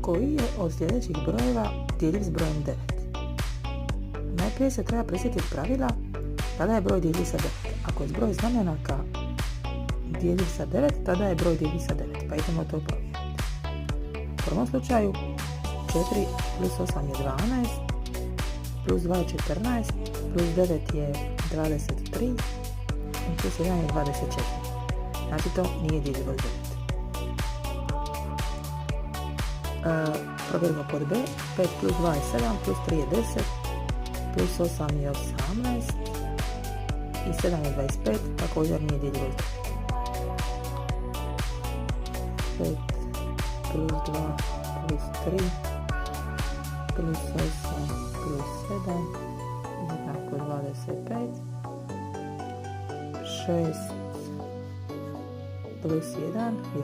koji je od sljedećih brojeva djeljiv s brojem 9. Najprije se treba prisjetiti pravila kada je broj djeljiv sa 9. Ako je zbroj znamenaka djeljiv sa 9, tada je broj djeljiv sa 9, pa idemo to provjeriti. U prvom slučaju 4 plus 8 je 12, plus 2 je 14, plus 9 je 23 i plus 1 je 24. Znači to nije djeljivo s 9. Provjerimo pod B. 5 plus 2 je 7, plus 3 je 10, plus 8 je 18 i 7 je 25, također nije djeljivo s 9. 5 plus 2 plus 3 plus 8 plus 7 jednako 25. 6 plus 1 je